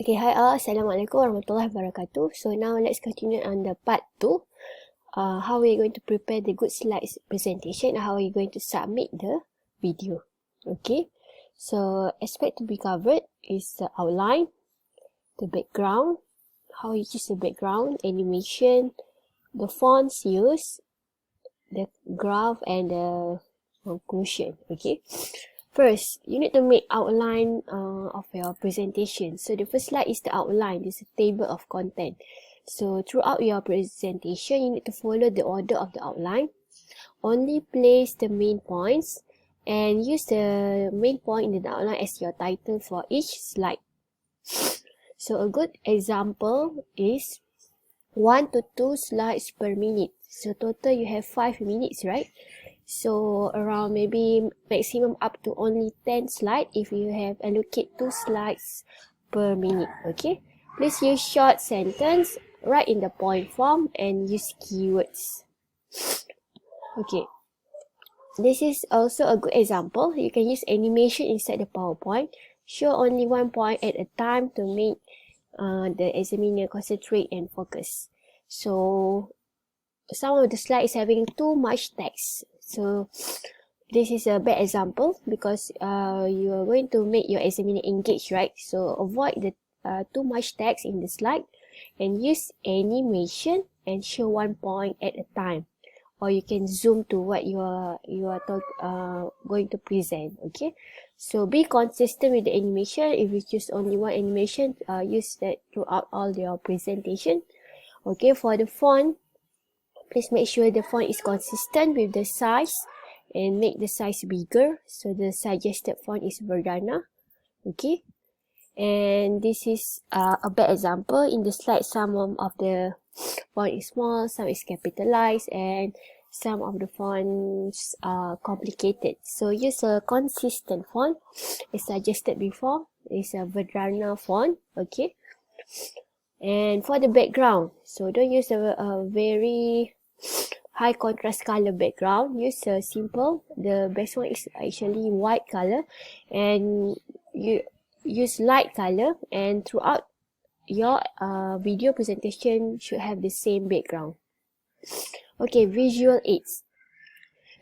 Okay, hi all. Assalamualaikum warahmatullahi wabarakatuh. So now let's continue on the part 2. How we're going to prepare the good slides presentation and how we're going to submit the video. Okay, so aspect to be covered is the outline, the background, how you choose the background, animation, the fonts used, the graph and the conclusion. Okay. First, you need to make outline of your presentation. So the first slide is the outline. This is a table of content. So throughout your presentation, you need to follow the order of the outline. Only place the main points and use the main point in the outline as your title for each slide. So a good example is 1 to 2 slides per minute. So total you have 5 minutes, right? So around maybe maximum up to only 10 slides if you have allocate 2 slides per minute. Okay, please use short sentence, write in the point form and use keywords. Okay, this is also a good example. You can use animation inside the PowerPoint. Show only one point at a time to make the examiner concentrate and focus. So some of the slides having too much text. So this is a bad example because you are going to make your examiner engage, right? So avoid the too much text in the slide and use animation and show one point at a time, or you can zoom to what you are going to present. Okay, so be consistent with the animation. If you choose only one animation, use that throughout all your presentation. Okay, for the font, please make sure the font is consistent with the size and make the size bigger. So the suggested font is Verdana. Okay, and this is a bad example. In the slide, some of the font is small, some is capitalized, and some of the fonts are complicated. So use a consistent font. As suggested before, it's a Verdana font. Okay, and for the background, so don't use a very high contrast color background. Use a simple. The best one is actually white color, and you use light color, and throughout your video presentation should have the same background. Okay, visual aids.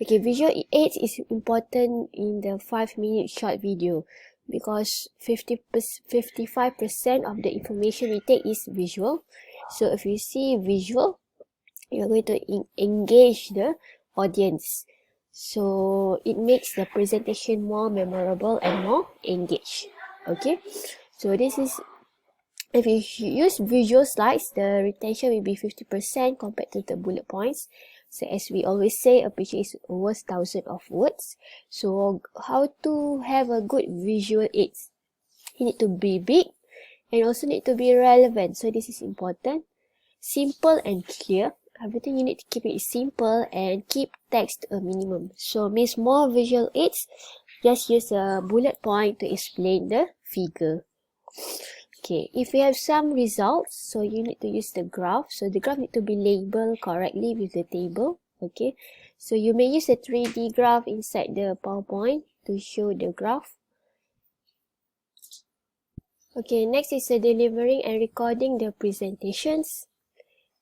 Okay, visual aids is important in the 5-minute short video because 55% of the information we take is visual. So if you see visual, you're going to engage the audience. So it makes the presentation more memorable and more engaged. Okay, so this is, if you use visual slides, the retention will be 50% compared to the bullet points. So as we always say, a picture is worth 1,000 of words. So how to have a good visual aids? You need to be big and also need to be relevant. So this is important. Simple and clear. Everything you need to keep it simple and keep text to a minimum. So means more visual aids, just use a bullet point to explain the figure. Okay, if you have some results, so you need to use the graph. So the graph need to be labeled correctly with the table. Okay, so you may use a 3D graph inside the PowerPoint to show the graph. Okay, next is the delivering and recording the presentations.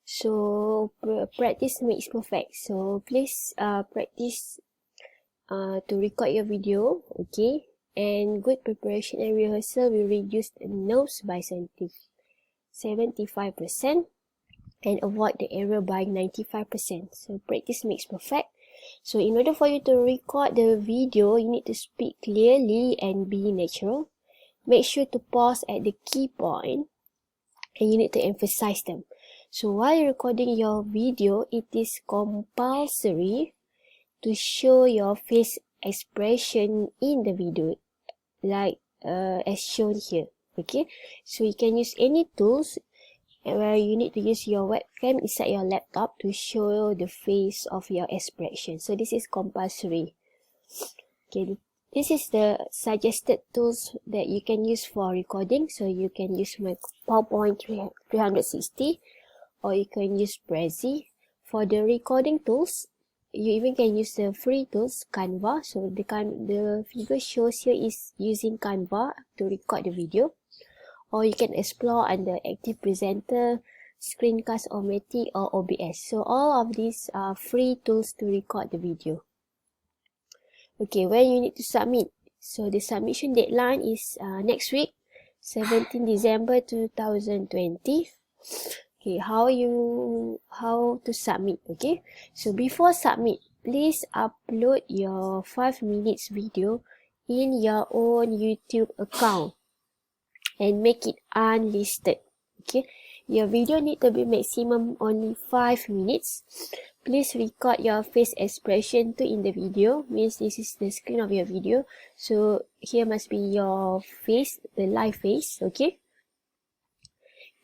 So practice makes perfect. So please practice to record your video. Okay, and good preparation and rehearsal will reduce the notes by 75% and avoid the error by 95%. So practice makes perfect. So in order for you to record the video, you need to speak clearly and be natural. Make sure to pause at the key point and you need to emphasize them. So while recording your video, it is compulsory to show your face expression in the video, like as shown here. Okay, so you can use any tools where you need to use your webcam inside your laptop to show the face of your expression. So this is compulsory. Okay, this is the suggested tools that you can use for recording. So you can use my PowerPoint 360 or you can use Prezi. For the recording tools, you even can use the free tools, Canva. So the figure shows here is using Canva to record the video. or you can explore under Active Presenter, Screencast-O-Matic, or OBS. So all of these are free tools to record the video. Okay, when you need to submit. So the submission deadline is next week, 17 December 2020. Okay, how to submit. Okay, so before submit, please upload your 5 minutes video in your own YouTube account and make it unlisted. Okay, your video need to be maximum only 5 minutes. Please record your face expression too in the video. Means this is the screen of your video, so here must be your face, the live face. Okay,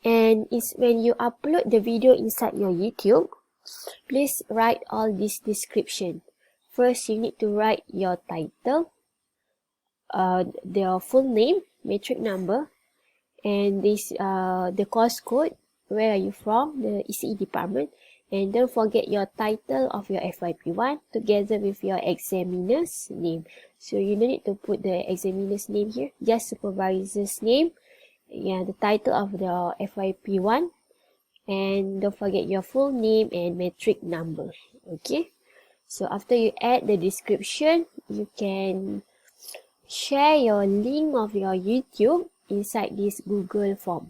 and it's when you upload the video inside your YouTube, please write all this description. First, you need to write your title, their full name, metric number, and this the course code, where are you from, the ECE department, and don't forget your title of your FYP1 together with your examiner's name. So you don't need to put the examiner's name here, just supervisor's name, yeah, the title of the FYP1, and don't forget your full name and metric number. Okay, so after you add the description, you can share your link of your YouTube inside this Google form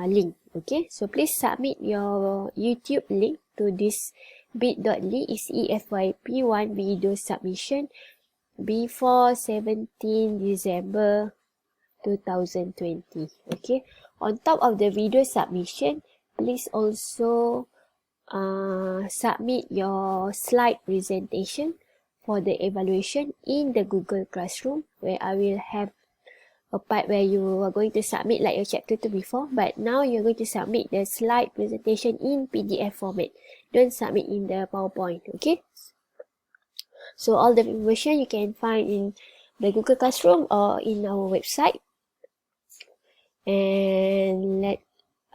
link. Okay, so please submit your YouTube link to this bit.ly ECE-FYP1 video submission before 17 December 2020. Okay, on top of the video submission, please also submit your slide presentation for the evaluation in the Google Classroom, where I will have a part where you are going to submit like your chapter 2 before, but now you're going to submit the slide presentation in PDF format. Don't submit in the PowerPoint. Okay, so all the information you can find in the Google Classroom or in our website. And let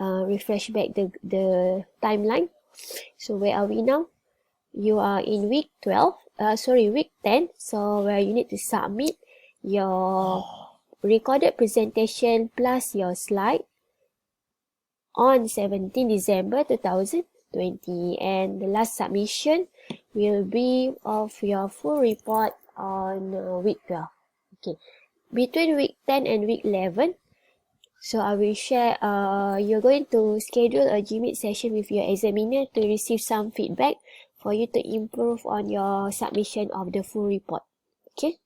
refresh back the timeline. So where are we now? You are in week 10. So where you need to submit your recorded presentation plus your slide on 17 December 2020, and the last submission will be of your full report on week 12. Okay, between week 10 and week 11, so I will share, you're going to schedule a Gmeet session with your examiner to receive some feedback for you to improve on your submission of the full report. Okay,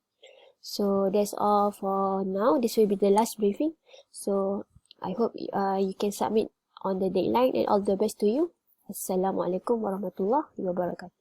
so that's all for now. This will be the last briefing. So I hope you can submit on the deadline, and all the best to you. Assalamualaikum warahmatullahi wabarakatuh.